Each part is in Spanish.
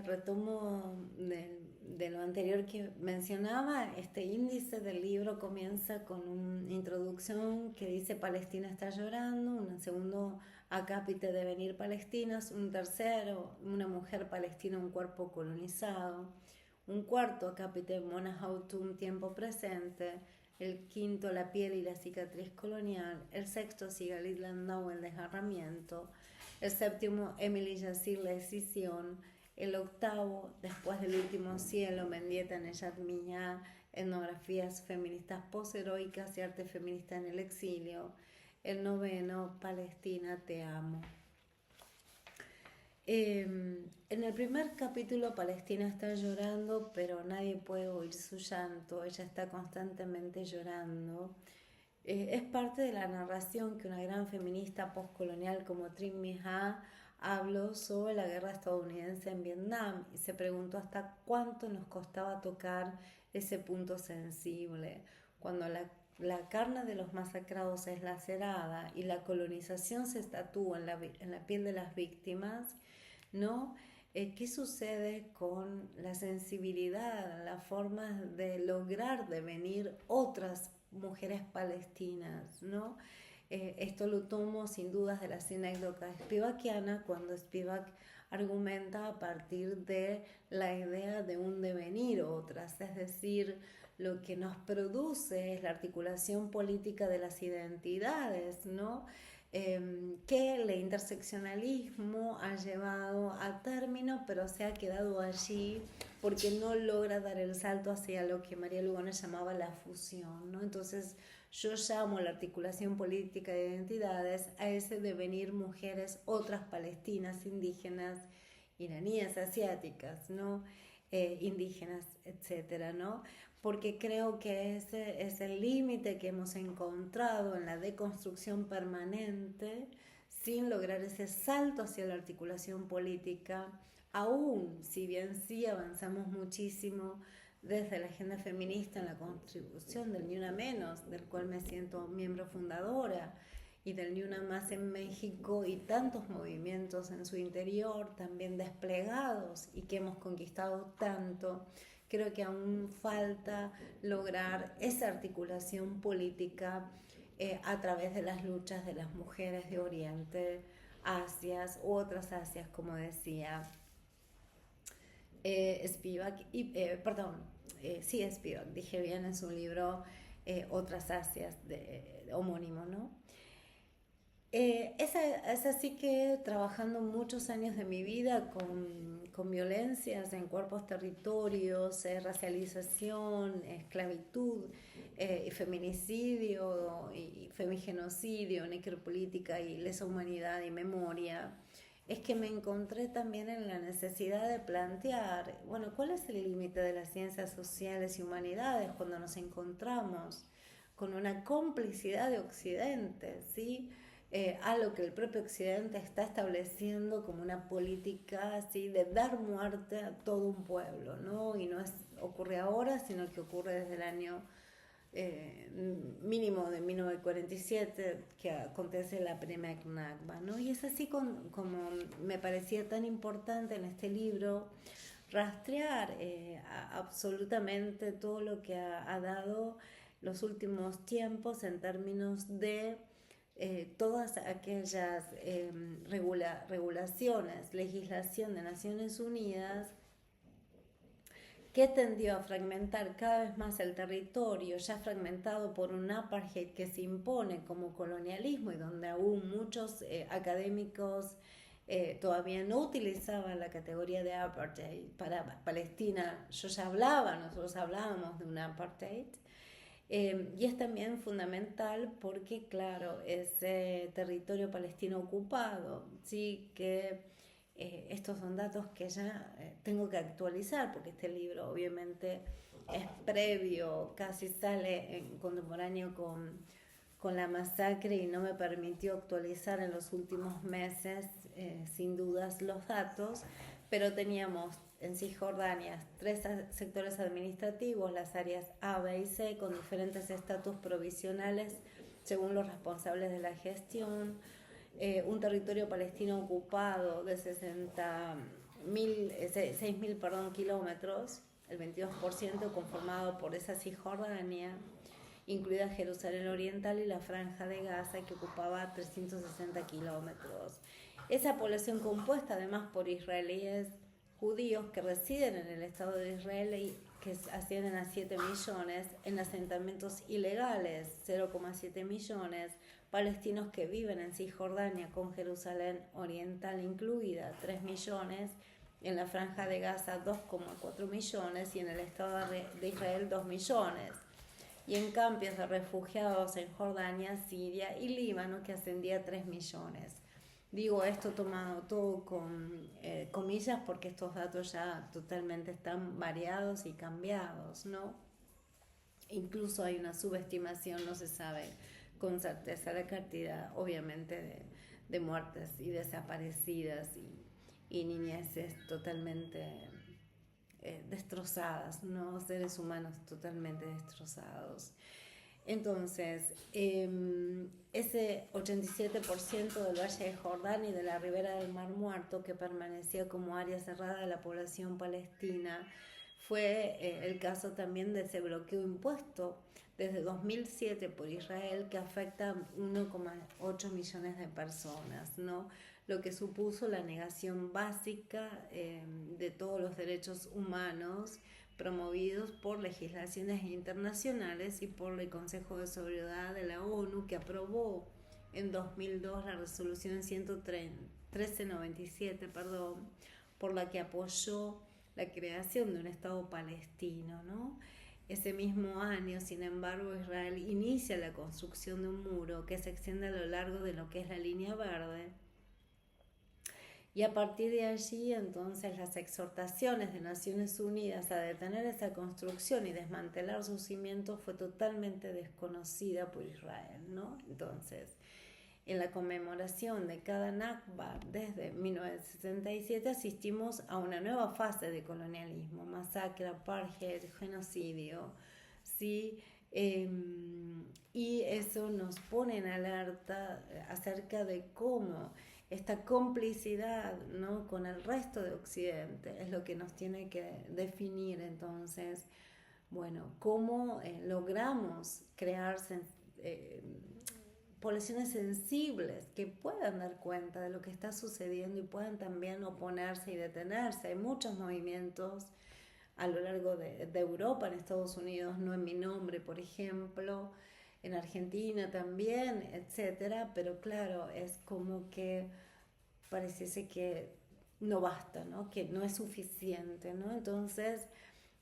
Retomo de lo anterior que mencionaba. Este índice del libro comienza con una introducción que dice Palestina está llorando, un segundo acápite de venir palestinas, un tercero una mujer palestina, un cuerpo colonizado, un cuarto acápite Mona Houghton, tiempo presente, el quinto la piel y la cicatriz colonial, el sexto Sigalit Landau, el desgarramiento, el séptimo Emily Yassir, la escisión, el octavo, después del último cielo, Mendieta Neyat Miñá, etnografías feministas posheroicas y arte feminista en el exilio. El noveno, Palestina, te amo. En el primer capítulo Palestina está llorando, pero nadie puede oír su llanto, ella está constantemente llorando. Es parte de la narración que una gran feminista postcolonial como Trinh Minh habló sobre la guerra estadounidense en Vietnam y se preguntó hasta cuánto nos costaba tocar ese punto sensible, cuando la carne de los masacrados es lacerada y la colonización se tatúa en la piel de las víctimas, ¿no? ¿Qué sucede con la sensibilidad, la forma de lograr devenir otras mujeres palestinas, ¿no? Esto lo tomo sin dudas de la anécdota spivakiana, cuando Spivak argumenta a partir de la idea de un devenir otras, es decir, lo que nos produce es la articulación política de las identidades, ¿no? Que el interseccionalismo ha llevado a término, pero se ha quedado allí porque no logra dar el salto hacia lo que María Lugones llamaba la fusión, ¿no? Entonces yo llamo la articulación política de identidades a ese devenir mujeres, otras palestinas, indígenas, iraníes, asiáticas, ¿no? Indígenas, etcétera, ¿no? Porque creo que ese es el límite que hemos encontrado en la deconstrucción permanente sin lograr ese salto hacia la articulación política, aún si bien sí avanzamos muchísimo desde la agenda feminista en la contribución del Ni Una Menos, del cual me siento miembro fundadora, y del Ni Una Más en México, y tantos movimientos en su interior también desplegados y que hemos conquistado tanto. Creo que aún falta lograr esa articulación política a través de las luchas de las mujeres de Oriente, Asias u otras Asias, como decía Spivak, sí, Spivak, dije bien en su libro Otras Asias, homónimo, ¿no? Es así que trabajando muchos años de mi vida con violencias en cuerpos, territorios, racialización, esclavitud, feminicidio, y femigenocidio, necropolítica y lesa humanidad y memoria, es que me encontré también en la necesidad de plantear, bueno, ¿cuál es el límite de las ciencias sociales y humanidades cuando nos encontramos con una complicidad de Occidente, ¿sí? A lo que el propio Occidente está estableciendo como una política así de dar muerte a todo un pueblo, ¿no? Y ocurre ahora, sino que ocurre desde el año mínimo de 1947, que acontece la primera Nakba, ¿no? Y es así como me parecía tan importante en este libro rastrear absolutamente todo lo que ha dado los últimos tiempos en términos de todas aquellas regulaciones, legislación de Naciones Unidas que tendió a fragmentar cada vez más el territorio, ya fragmentado por un apartheid que se impone como colonialismo y donde aún muchos académicos todavía no utilizaban la categoría de apartheid para Palestina. Nosotros hablábamos de un apartheid. Y es también fundamental porque, claro, ese territorio palestino ocupado, sí que estos son datos que ya tengo que actualizar porque este libro obviamente es previo, casi sale en contemporáneo con la masacre y no me permitió actualizar en los últimos meses sin dudas los datos, pero teníamos en Cisjordania tres sectores administrativos, las áreas A, B y C, con diferentes estatus provisionales según los responsables de la gestión, un territorio palestino ocupado de 60 6.000 kilómetros, el 22% conformado por esa Cisjordania, incluida Jerusalén Oriental y la Franja de Gaza, que ocupaba 360 kilómetros. Esa población compuesta además por israelíes judíos que residen en el Estado de Israel y que ascienden a 7 millones, en asentamientos ilegales 0,7 millones, palestinos que viven en Cisjordania con Jerusalén Oriental incluida 3 millones, en la Franja de Gaza 2,4 millones y en el Estado de Israel 2 millones. Y en campos de refugiados en Jordania, Siria y Líbano que ascendía a 3 millones. Digo esto tomado todo con comillas porque estos datos ya totalmente están variados y cambiados, ¿no? Incluso hay una subestimación, no se sabe con certeza la cantidad, obviamente, de muertes y desaparecidas y niñeces totalmente destrozadas, ¿no? Seres humanos totalmente destrozados. Entonces, ese 87% del Valle de Jordán y de la ribera del Mar Muerto, que permanecía como área cerrada de la población palestina, fue el caso también de ese bloqueo impuesto desde 2007 por Israel, que afecta a 1,8 millones de personas, ¿no? Lo que supuso la negación básica de todos los derechos humanos promovidos por legislaciones internacionales y por el Consejo de Seguridad de la ONU, que aprobó en 2002 la resolución 1397, por la que apoyó la creación de un Estado palestino, ¿no? Ese mismo año, sin embargo, Israel inicia la construcción de un muro que se extiende a lo largo de lo que es la línea verde. Y a partir de allí, entonces, las exhortaciones de Naciones Unidas a detener esa construcción y desmantelar sus cimientos fue totalmente desconocida por Israel, ¿no? Entonces, en la conmemoración de cada Nakba desde 1967 asistimos a una nueva fase de colonialismo, masacre, apartheid, genocidio, ¿sí? Y eso nos pone en alerta acerca de cómo esta complicidad, ¿no?, con el resto de Occidente es lo que nos tiene que definir. Entonces, bueno, cómo logramos crear poblaciones sensibles que puedan dar cuenta de lo que está sucediendo y puedan también oponerse y detenerse. Hay muchos movimientos a lo largo de Europa, en Estados Unidos, No en mi nombre, por ejemplo, en Argentina también, etcétera, pero claro, es como que pareciese que no basta, ¿no?, que no es suficiente, ¿no? Entonces,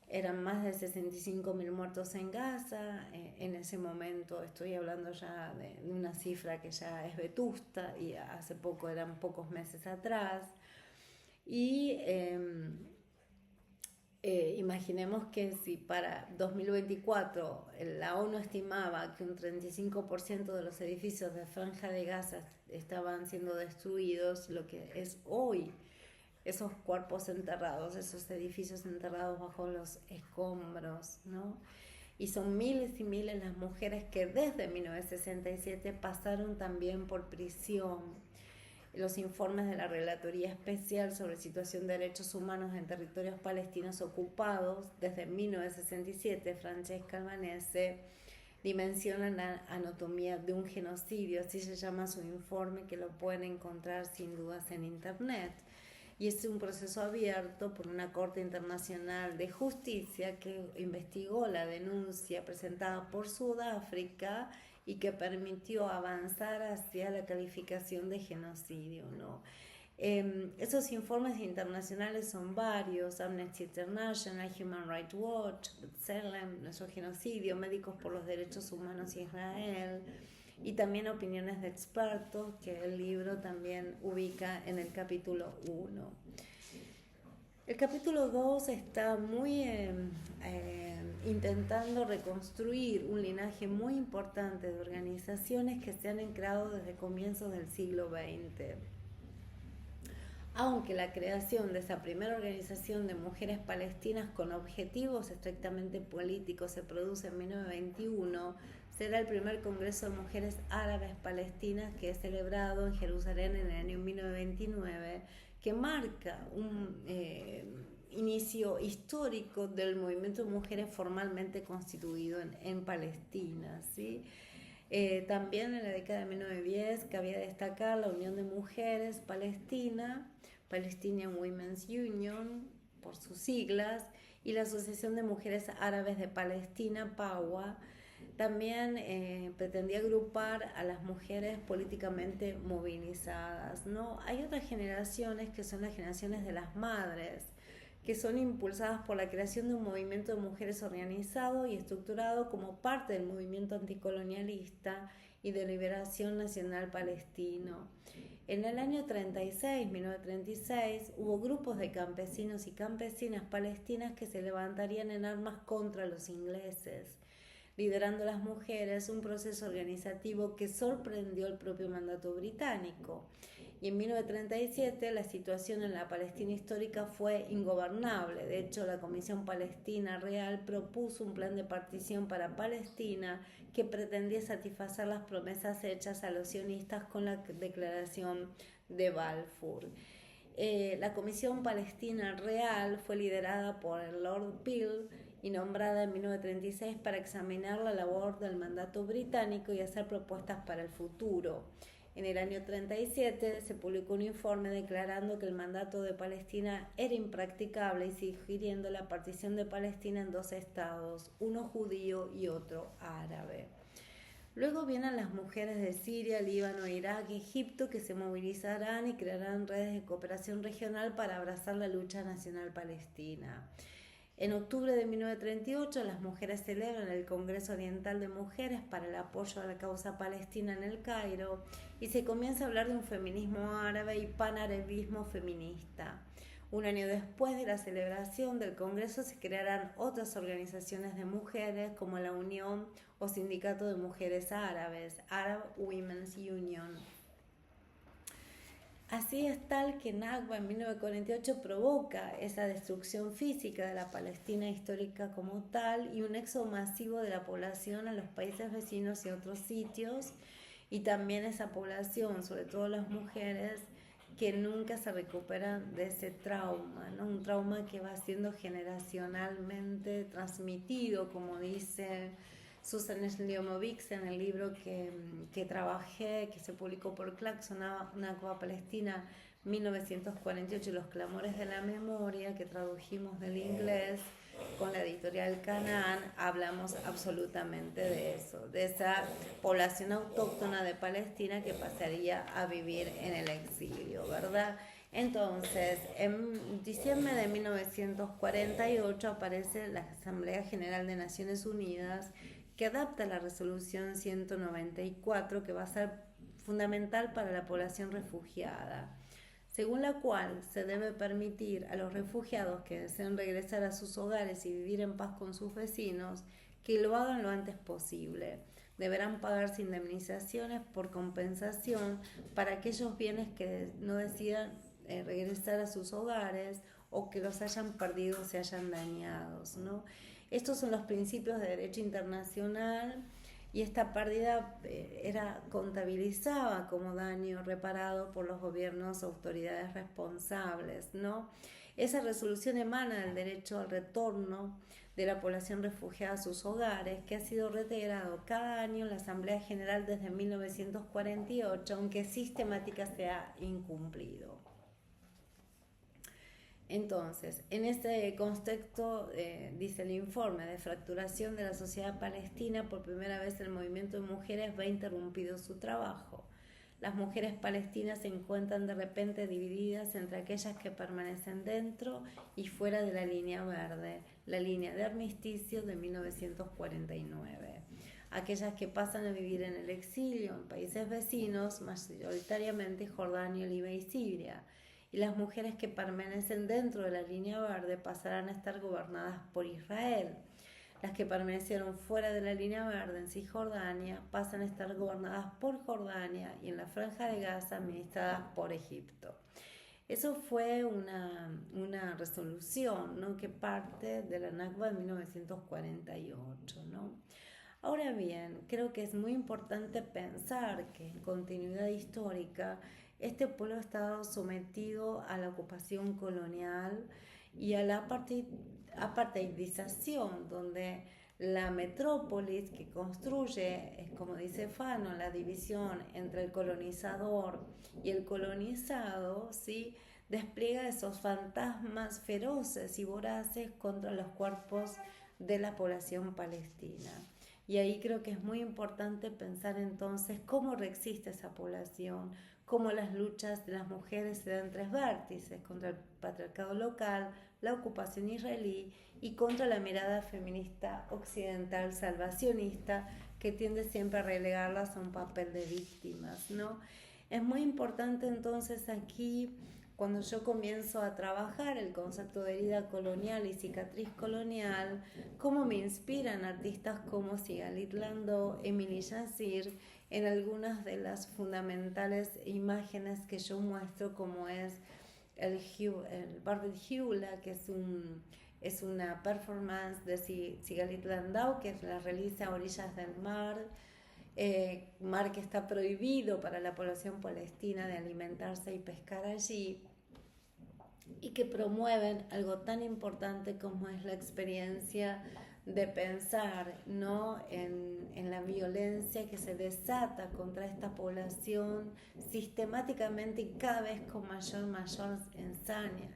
eran más de 65.000 muertos en Gaza, en ese momento estoy hablando ya de una cifra que ya es vetusta y hace poco, eran pocos meses atrás, y imaginemos que si para 2024 la ONU estimaba que un 35% de los edificios de Franja de Gaza estaban siendo destruidos, lo que es hoy esos cuerpos enterrados, esos edificios enterrados bajo los escombros, ¿no? Y son miles y miles las mujeres que desde 1967 pasaron también por prisión. Los informes de la Relatoría Especial sobre Situación de Derechos Humanos en Territorios Palestinos Ocupados desde 1967, Francesca Albanese, dimensionan la anatomía de un genocidio, así se llama su informe, que lo pueden encontrar sin dudas en internet. Y es un proceso abierto por una Corte Internacional de Justicia que investigó la denuncia presentada por Sudáfrica y que permitió avanzar hacia la calificación de genocidio, ¿no? Esos informes internacionales son varios: Amnesty International, Human Rights Watch, B'Tselem, Nuestro Genocidio, Médicos por los Derechos Humanos Israel, y también opiniones de expertos que el libro también ubica en el capítulo 1. El capítulo 2 está muy intentando reconstruir un linaje muy importante de organizaciones que se han creado desde comienzos del siglo XX. Aunque la creación de esa primera organización de mujeres palestinas con objetivos estrictamente políticos se produce en 1921, será el primer Congreso de Mujeres Árabes Palestinas que es celebrado en Jerusalén en el año 1929, que marca un inicio histórico del movimiento de mujeres formalmente constituido en Palestina, ¿sí? También en la década de 1910 cabía destacar la Unión de Mujeres Palestina, Palestinian Women's Union, por sus siglas, y la Asociación de Mujeres Árabes de Palestina, PAWA. También pretendía agrupar a las mujeres políticamente movilizadas, ¿no? Hay otras generaciones que son las generaciones de las madres, que son impulsadas por la creación de un movimiento de mujeres organizado y estructurado como parte del movimiento anticolonialista y de liberación nacional palestino. En el año 1936, hubo grupos de campesinos y campesinas palestinas que se levantarían en armas contra los ingleses, liderando las mujeres un proceso organizativo que sorprendió el propio mandato británico. Y en 1937 la situación en la Palestina histórica fue ingobernable. De hecho, la Comisión Palestina Real propuso un plan de partición para Palestina que pretendía satisfacer las promesas hechas a los sionistas con la declaración de Balfour. La Comisión Palestina Real fue liderada por el Lord Peel y nombrada en 1936 para examinar la labor del mandato británico y hacer propuestas para el futuro. En el año 1937 se publicó un informe declarando que el mandato de Palestina era impracticable y sugiriendo la partición de Palestina en dos estados, uno judío y otro árabe. Luego vienen las mujeres de Siria, Líbano, Irak y Egipto que se movilizarán y crearán redes de cooperación regional para abrazar la lucha nacional palestina. En octubre de 1938, las mujeres celebran el Congreso Oriental de Mujeres para el apoyo a la causa palestina en el Cairo y se comienza a hablar de un feminismo árabe y panarabismo feminista. Un año después de la celebración del Congreso se crearán otras organizaciones de mujeres como la Unión o Sindicato de Mujeres Árabes, Arab Women's Union. Así es tal que Nakba en 1948 provoca esa destrucción física de la Palestina histórica como tal y un éxodo masivo de la población a los países vecinos y otros sitios, y también esa población, sobre todo las mujeres, que nunca se recuperan de ese trauma, ¿no? Un trauma que va siendo generacionalmente transmitido, como dice Susan Sliomovics en el libro que trabajé, que se publicó por Claxon, Nakba Palestina 1948, Los clamores de la memoria, que tradujimos del inglés con la editorial Canaan. Hablamos absolutamente de eso, de esa población autóctona de Palestina que pasaría a vivir en el exilio, ¿verdad? Entonces, en diciembre de 1948 aparece la Asamblea General de Naciones Unidas, que adapta la resolución 194, que va a ser fundamental para la población refugiada, según la cual se debe permitir a los refugiados que deseen regresar a sus hogares y vivir en paz con sus vecinos, que lo hagan lo antes posible. Deberán pagarse indemnizaciones por compensación para aquellos bienes que no decidan regresar a sus hogares o que los hayan perdido o se hayan dañados, ¿no? Estos son los principios de derecho internacional y esta pérdida era contabilizada como daño reparado por los gobiernos o autoridades responsables, ¿no? Esa resolución emana del derecho al retorno de la población refugiada a sus hogares, que ha sido reiterado cada año en la Asamblea General desde 1948, aunque sistemáticamente se ha incumplido. Entonces, en este contexto, dice el informe de fracturación de la sociedad palestina, por primera vez el movimiento de mujeres ve interrumpido su trabajo. Las mujeres palestinas se encuentran de repente divididas entre aquellas que permanecen dentro y fuera de la línea verde, la línea de armisticio de 1949. Aquellas que pasan a vivir en el exilio en países vecinos, mayoritariamente Jordania, Líbano y Siria. Y las mujeres que permanecen dentro de la línea verde pasarán a estar gobernadas por Israel. Las que permanecieron fuera de la línea verde en Cisjordania pasan a estar gobernadas por Jordania y en la Franja de Gaza administradas por Egipto. Eso fue una resolución, ¿no?, que parte de la Nakba de 1948, ¿no? Ahora bien, creo que es muy importante pensar que en continuidad histórica este pueblo ha estado sometido a la ocupación colonial y a la apartheidización, donde la metrópolis que construye, como dice Fanon, la división entre el colonizador y el colonizado, ¿sí?, despliega esos fantasmas feroces y voraces contra los cuerpos de la población palestina. Y ahí creo que es muy importante pensar entonces cómo resiste esa población, cómo las luchas de las mujeres se dan tres vértices: contra el patriarcado local, la ocupación israelí y contra la mirada feminista occidental salvacionista, que tiende siempre a relegarlas a un papel de víctimas, ¿no? Es muy importante entonces aquí, cuando yo comienzo a trabajar el concepto de herida colonial y cicatriz colonial, cómo me inspiran artistas como Sigalit Landau, Emily Yassir, en algunas de las fundamentales imágenes que yo muestro, como es el Barbed Hula, que es una performance de Sigalit Landau, que la realiza a orillas del mar, mar que está prohibido para la población palestina de alimentarse y pescar allí, y que promueven algo tan importante como es la experiencia de pensar, ¿no?, en la violencia que se desata contra esta población sistemáticamente y cada vez con mayor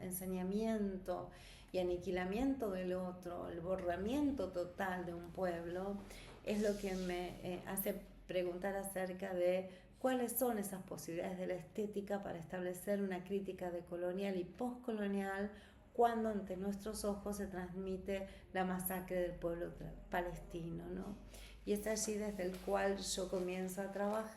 ensañamiento y aniquilamiento del otro, el borramiento total de un pueblo. Es lo que me hace preguntar acerca de cuáles son esas posibilidades de la estética para establecer una crítica decolonial y postcolonial cuando ante nuestros ojos se transmite la masacre del pueblo palestino, ¿no? Y es allí desde el cual yo comienzo a trabajar